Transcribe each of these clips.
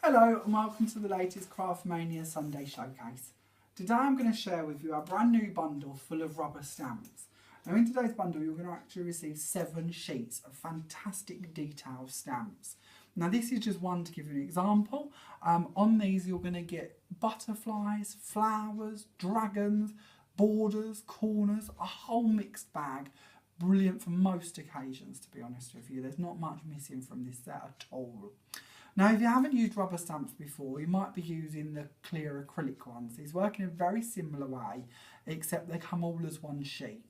Hello and welcome to the latest Craft Mania Sunday Showcase. Today I'm going to share with you a brand new bundle full of rubber stamps. Now in today's bundle you're going to actually receive 7 sheets of fantastic detail stamps. Now this is just one to give you an example. On these you're going to get butterflies, flowers, dragons, borders, corners, a whole mixed bag. Brilliant for most occasions, to be honest with you. There's not much missing from this set at all. Now, if you haven't used rubber stamps before, you might be using the clear acrylic ones. These work in a very similar way, except they come all as one sheet.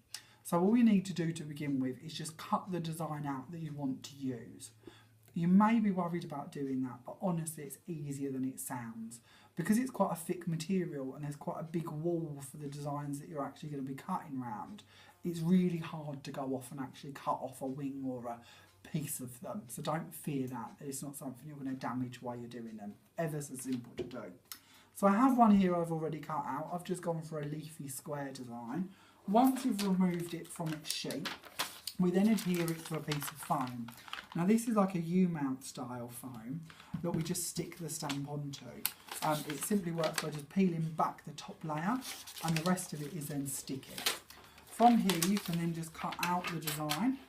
So all you need to do to begin with is just cut the design out that you want to use. You may be worried about doing that, but honestly it's easier than it sounds. Because it's quite a thick material and there's quite a big wall for the designs that you're actually going to be cutting around, it's really hard to go off and actually cut off a wing or a piece of them. So don't fear that. It's not something you're going to damage while you're doing them. Ever so simple to do. So I have one here I've already cut out. I've just gone for a leafy square design. Once you've removed it from its sheet, we then adhere it to a piece of foam. Now this is like a umount style foam that we just stick the stamp onto. It simply works by just peeling back the top layer and the rest of it is then sticky. From here you can then just cut out the design.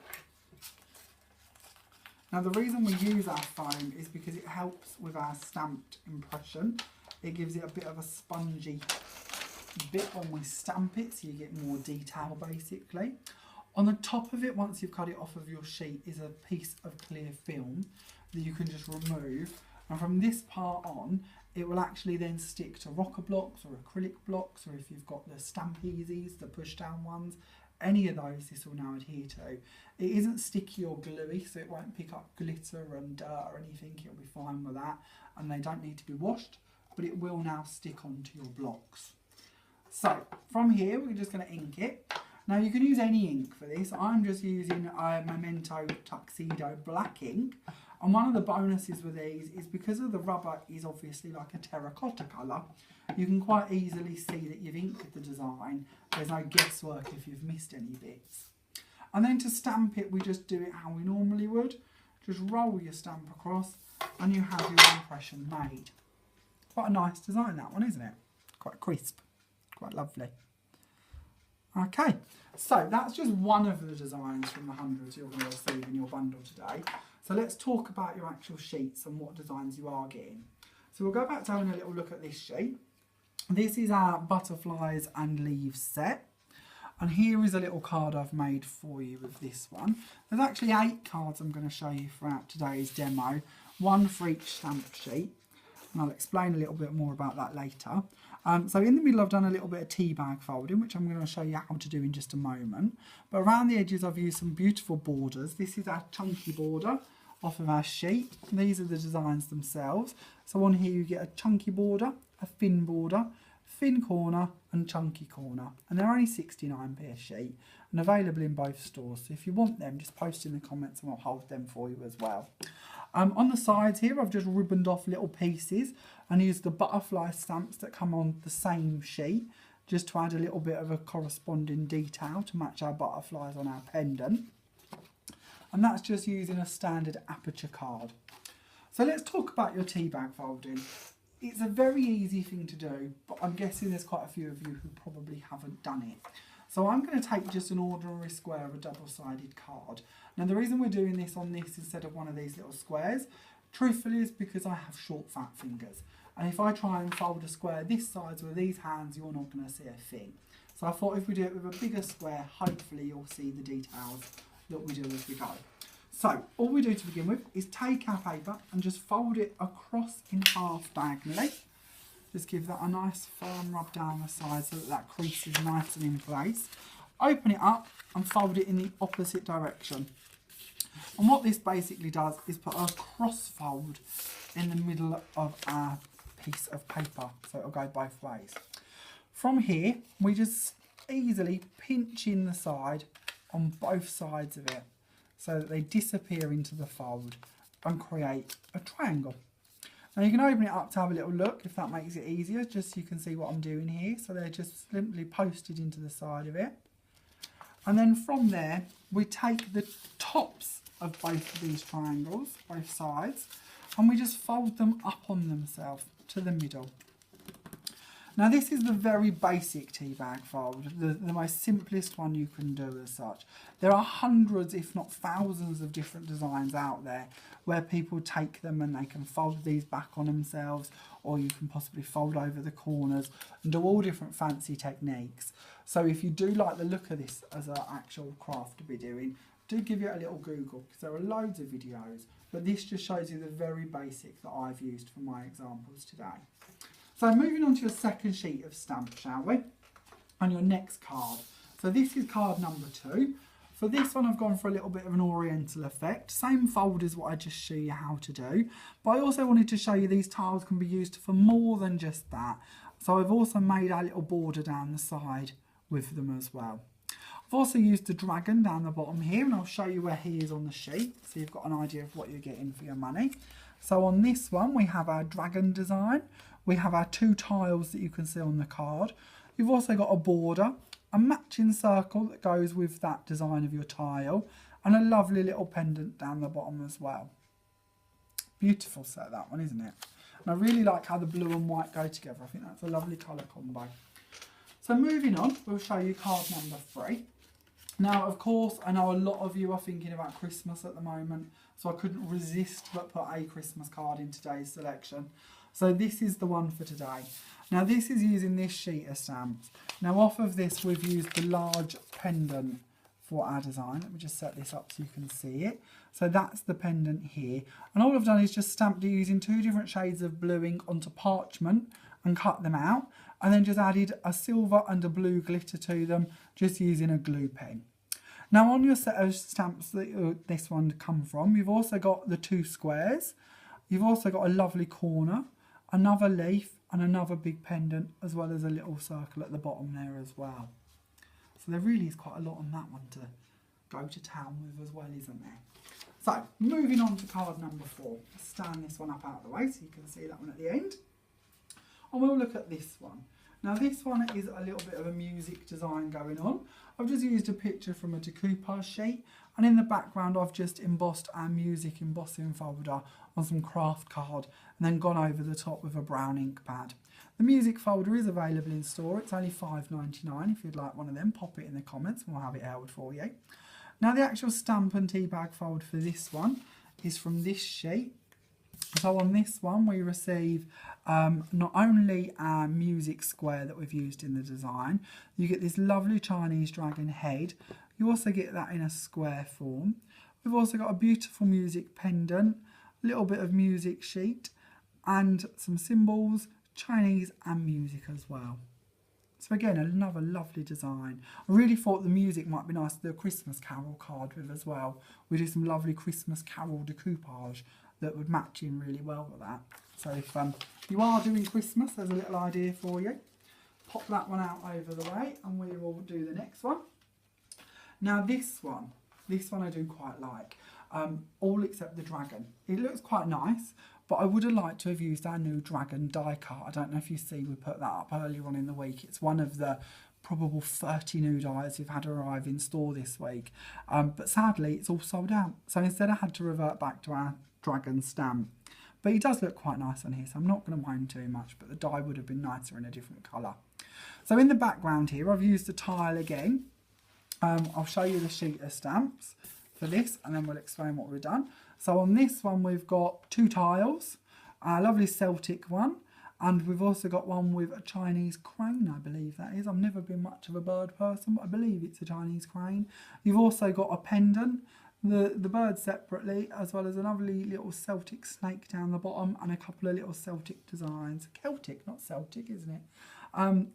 Now the reason we use our foam is because it helps with our stamped impression. It gives it a bit of a spongy bit when we stamp it, so you get more detail basically. On the top of it, once you've cut it off of your sheet, is a piece of clear film that you can just remove. And from this part on, it will actually then stick to rocker blocks or acrylic blocks, or if you've got the Stampeasies, the push down ones, any of those this will now adhere to. It isn't sticky or gluey, so it won't pick up glitter and dirt or anything. It'll be fine with that, and they don't need to be washed, but it will now stick onto your blocks. So from here we're just going to ink it. Now you can use any ink for this. I'm just using a Memento Tuxedo black ink, and one of the bonuses with these is because of the rubber is obviously like a terracotta colour, you can quite easily see that you've inked the design. There's no guesswork if you've missed any bits. And then to stamp it, we just do it how we normally would. Just roll your stamp across and you have your impression made. Quite a nice design that one, isn't it? Quite crisp, quite lovely. Okay, so that's just one of the designs from the hundreds you're going to receive in your bundle today. So let's talk about your actual sheets and what designs you are getting. So we'll go back to having a little look at this sheet. This is our butterflies and leaves set. And here is a little card I've made for you with this one. There's actually 8 cards I'm going to show you throughout today's demo, one for each stamp sheet. And I'll explain a little bit more about that later. So in the middle I've done a little bit of tea bag folding, which I'm going to show you how to do in just a moment. But around the edges I've used some beautiful borders. This is our chunky border off of our sheet. These are the designs themselves. So on here you get a chunky border, a thin border, thin corner and chunky corner. And they're only 69p a sheet and available in both stores. So if you want them, just post in the comments and I'll hold them for you as well. On the sides here, I've just ribboned off little pieces and used the butterfly stamps that come on the same sheet, just to add a little bit of a corresponding detail to match our butterflies on our pendant. And that's just using a standard aperture card. So let's talk about your tea bag folding. It's a very easy thing to do, but I'm guessing there's quite a few of you who probably haven't done it. So I'm going to take just an ordinary square of a double-sided card. Now the reason we're doing this on this instead of one of these little squares, truthfully, is because I have short fat fingers. And if I try and fold a square this size with these hands, you're not going to see a thing. So I thought if we do it with a bigger square, hopefully you'll see the details that we do as we go. So all we do to begin with is take our paper and just fold it across in half diagonally. Just give that a nice firm rub down the side so that that crease is nice and in place. Open it up and fold it in the opposite direction. And what this basically does is put a cross fold in the middle of our piece of paper, so it'll go both ways. From here, we just easily pinch in the side on both sides of it so that they disappear into the fold and create a triangle. Now you can open it up to have a little look if that makes it easier, just so you can see what I'm doing here. So they're just simply posted into the side of it. And then from there, we take the tops of both of these triangles, both sides, and we just fold them up on themselves to the middle. Now this is the very basic tea bag fold, the most simplest one you can do as such. There are hundreds, if not thousands, of different designs out there where people take them and they can fold these back on themselves, or you can possibly fold over the corners and do all different fancy techniques. So if you do like the look of this as an actual craft to be doing, do give it a little Google, because there are loads of videos, but this just shows you the very basic that I've used for my examples today. So moving on to your second sheet of stamps, shall we? And your next card. So this is card number 2. For this one I've gone for a little bit of an oriental effect. Same fold as what I just showed you how to do. But I also wanted to show you these tiles can be used for more than just that. So I've also made a little border down the side with them as well. I've also used the dragon down the bottom here, and I'll show you where he is on the sheet so you've got an idea of what you're getting for your money. So on this one we have our dragon design. We have our 2 tiles that you can see on the card. You've also got a border, a matching circle that goes with that design of your tile, and a lovely little pendant down the bottom as well. Beautiful set, that one, isn't it? And I really like how the blue and white go together. I think that's a lovely colour combo. So moving on, we'll show you card number 3. Now, of course, I know a lot of you are thinking about Christmas at the moment, so I couldn't resist but put a Christmas card in today's selection. So this is the one for today. Now this is using this sheet of stamps. Now off of this we've used the large pendant for our design. Let me just set this up so you can see it. So that's the pendant here. And all I've done is just stamped it using 2 different shades of blue ink onto parchment and cut them out. And then just added a silver and a blue glitter to them, just using a glue pen. Now on your set of stamps that this one come from, you've also got the 2 squares. You've also got a lovely corner, another leaf and another big pendant, as well as a little circle at the bottom there as well. So there really is quite a lot on that one to go to town with as well, isn't there? So moving on to card number 4. Let's stand this one up out of the way so you can see that one at the end. And we'll look at this one. Now this one is a little bit of a music design going on. I've just used a picture from a decoupage sheet, and in the background I've just embossed our music embossing folder on some craft card and then gone over the top with a brown ink pad. The music folder is available in store. It's only $5.99. If you'd like one of them, pop it in the comments and we'll have it held for you. Now the actual stamp and tea bag fold for this one is from this sheet. So on this one we receive not only our music square that we've used in the design, you get this lovely Chinese dragon head. You also get that in a square form. We've also got a beautiful music pendant, a little bit of music sheet, and some symbols, Chinese and music as well. So again, another lovely design. I really thought the music might be nice to do a Christmas carol card with as well. We do some lovely Christmas carol decoupage that would match in really well with that. So if you are doing Christmas, there's a little idea for you. Pop that one out over the way and we will do the next one. Now this one I do quite like, all except the dragon. It looks quite nice, but I would have liked to have used our new dragon die cut. I don't know if you see, we put that up earlier on in the week. It's one of the probable 30 new dies we've had arrive in store this week. But sadly, it's all sold out. So instead I had to revert back to our dragon stamp. But he does look quite nice on here, so I'm not going to moan too much, but the die would have been nicer in a different colour. So in the background here, I've used the tile again. I'll show you the sheet of stamps for this and then we'll explain what we've done. So on this one we've got 2 tiles, a lovely Celtic one, and we've also got one with a Chinese crane, I believe that is. I've never been much of a bird person, but I believe it's a Chinese crane. You've also got a pendant, the bird separately, as well as a lovely little Celtic snake down the bottom and a couple of little Celtic designs. Celtic, not Celtic, isn't it?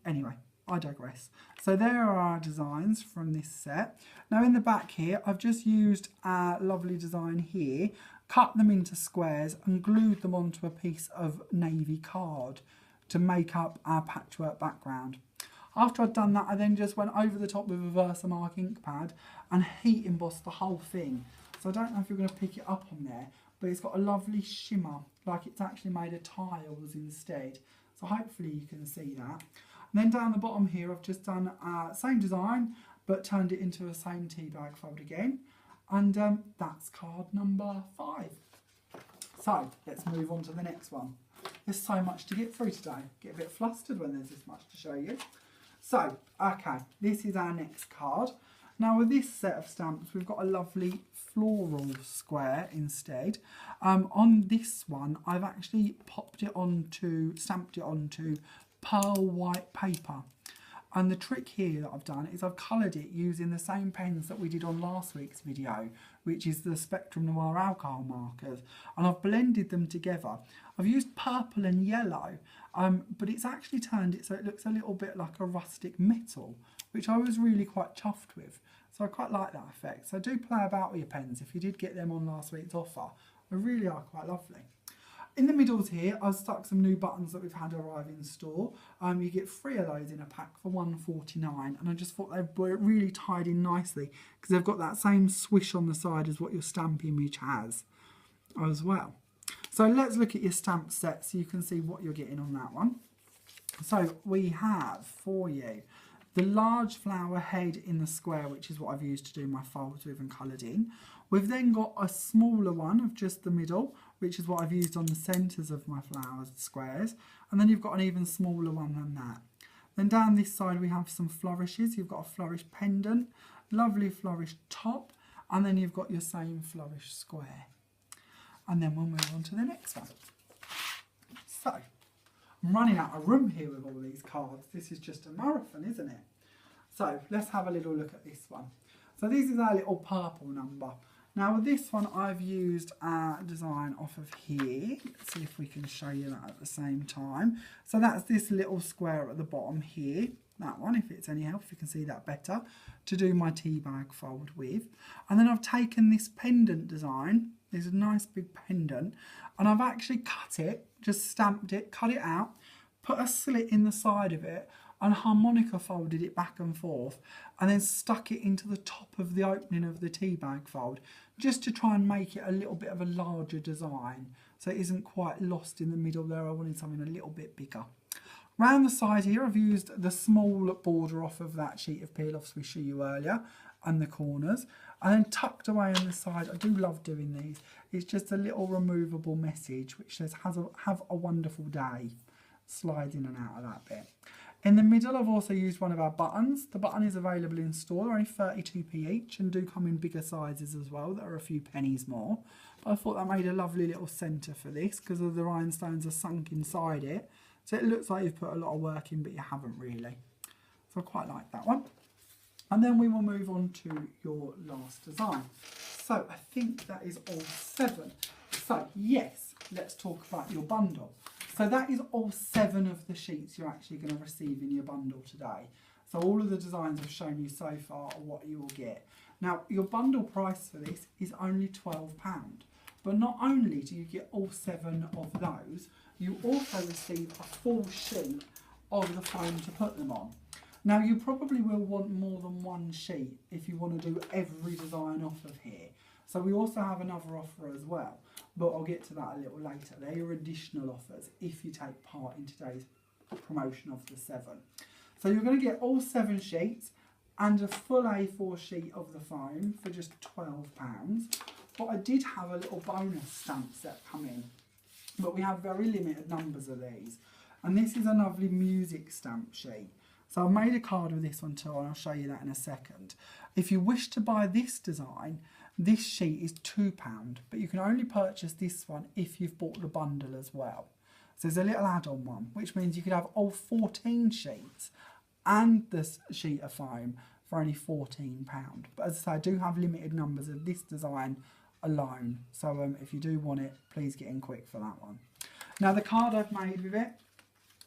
Anyway, I digress. So there are our designs from this set. Now in the back here, I've just used our lovely design here, cut them into squares and glued them onto a piece of navy card to make up our patchwork background. After I'd done that, I then just went over the top with a Versamark ink pad and heat embossed the whole thing. So I don't know if you're going to pick it up on there, but it's got a lovely shimmer, like it's actually made of tiles instead. So hopefully you can see that. And then down the bottom here, I've just done same design, but turned it into a same tea bag fold again. And that's card number 5. So let's move on to the next one. There's so much to get through today. Get a bit flustered when there's this much to show you. So, okay, this is our next card. Now with this set of stamps, we've got a lovely floral square instead. On this one, I've actually stamped it onto pearl white paper. And the trick here that I've done is I've coloured it using the same pens that we did on last week's video, which is the Spectrum Noir alcohol markers, and I've blended them together. I've used purple and yellow, but it's actually turned it so it looks a little bit like a rustic metal, which I was really quite chuffed with. So I quite like that effect. So do play about with your pens if you did get them on last week's offer. They really are quite lovely. In the middles here, I've stuck some new buttons that we've had arrive in store. You get 3 of those in a pack for $1.49, and I just thought they were really tied in nicely because they've got that same swish on the side as what your stamp image has as well. So let's look at your stamp set so you can see what you're getting on that one. So we have for you the large flower head in the square, which is what I've used to do my folds with and coloured in. We've then got a smaller one of just the middle, which is what I've used on the centres of my flowers squares. And then you've got an even smaller one than that. Then down this side we have some flourishes. You've got a flourish pendant, lovely flourish top, and then you've got your same flourish square. And then we'll move on to the next one. So, I'm running out of room here with all these cards. This is just a marathon, isn't it? So let's have a little look at this one. So this is our little purple number. Now with this one, I've used a design off of here. Let's see if we can show you that at the same time. So that's this little square at the bottom here. That one, if it's any help, if you can see that better, to do my tea bag fold with. And then I've taken this pendant design. There's a nice big pendant, and I've actually cut it, just stamped it, cut it out, put a slit in the side of it, and harmonica folded it back and forth, and then stuck it into the top of the opening of the tea bag fold, just to try and make it a little bit of a larger design, so it isn't quite lost in the middle there. I wanted something a little bit bigger. Round the side here, I've used the small border off of that sheet of peel-offs we showed you earlier, and the corners, and then tucked away on the side. I do love doing these. It's just a little removable message which says have a wonderful day. Slides in and out of that bit. In the middle, I've also used one of our buttons. The button is available in store. They're only 32p each and do come in bigger sizes as well. That are a few pennies more. But I thought that made a lovely little centre for this because of the rhinestones are sunk inside it. So it looks like you've put a lot of work in, but you haven't really. So I quite like that one. And then we will move on to your last design. So I think that is all 7. So yes, let's talk about your bundle. So that is all 7 of the sheets you're actually going to receive in your bundle today. So all of the designs I've shown you so far are what you will get. Now your bundle price for this is only £12. But not only do you get all 7 of those, you also receive a full sheet of the foam to put them on. Now you probably will want more than one sheet if you want to do every design off of here. So we also have another offer as well, but I'll get to that a little later. They're your additional offers if you take part in today's promotion of the 7. So you're going to get all 7 sheets and a full A4 sheet of the foam for just £12. But I did have a little bonus stamp set come in, but we have very limited numbers of these. And this is a lovely music stamp sheet. So I've made a card with this one too, and I'll show you that in a second. If you wish to buy this design, this sheet is £2, but you can only purchase this one if you've bought the bundle as well. So there's a little add-on one, which means you could have all 14 sheets and this sheet of foam for only £14. But as I say, I do have limited numbers of this design alone. So if you do want it, please get in quick for that one. Now the card I've made with it,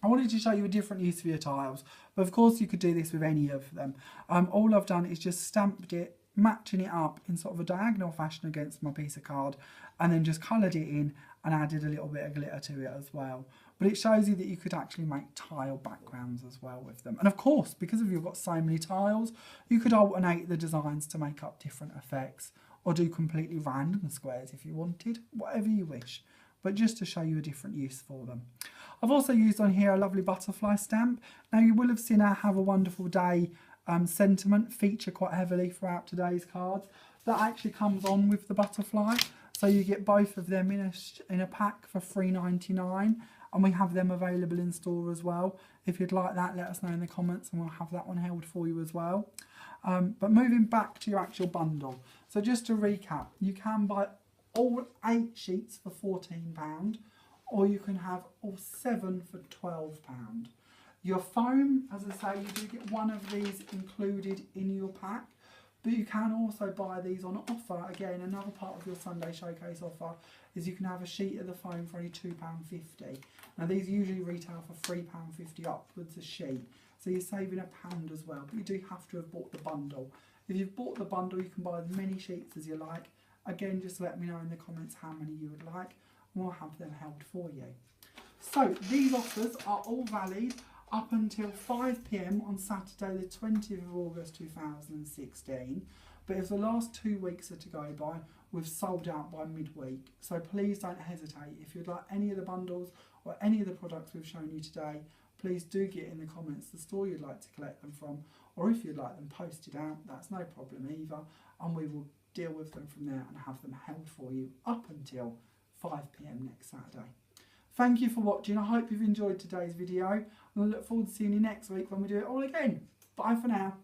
I wanted to show you a different use for your tiles, but of course you could do this with any of them. All I've done is just stamped it, matching it up in sort of a diagonal fashion against my piece of card, and then just coloured it in and added a little bit of glitter to it as well. But it shows you that you could actually make tile backgrounds as well with them. And of course, because you've got so many tiles, you could alternate the designs to make up different effects, or do completely random squares if you wanted, whatever you wish. But just to show you a different use for them. I've also used on here a lovely butterfly stamp. Now you will have seen our Have a Wonderful Day sentiment feature quite heavily throughout today's cards. That actually comes on with the butterfly. So you get both of them in a pack for $3.99, and we have them available in store as well. If you'd like that, let us know in the comments and we'll have that one held for you as well. But moving back to your actual bundle. So just to recap, you can buy all 8 sheets for £14, or you can have all 7 for £12. Your foam, as I say, you do get one of these included in your pack, but you can also buy these on offer. Again, another part of your Sunday Showcase offer is you can have a sheet of the foam for only £2.50. Now these usually retail for £3.50 upwards a sheet, so you're saving £1 as well, but you do have to have bought the bundle. If you've bought the bundle, you can buy as many sheets as you like. Again, just let me know in the comments how many you would like, and we'll have them held for you. So these offers are all valid up until 5 p.m. on Saturday the 20th of August 2016. But if the last 2 weeks are to go by, we've sold out by midweek. So please don't hesitate. If you'd like any of the bundles or any of the products we've shown you today, please do get in the comments the store you'd like to collect them from, or if you'd like them posted out, that's no problem either, and we will deal with them from there and have them held for you up until 5 p.m. next Saturday. Thank you for watching. I hope you've enjoyed today's video, and I look forward to seeing you next week when we do it all again. Bye for now.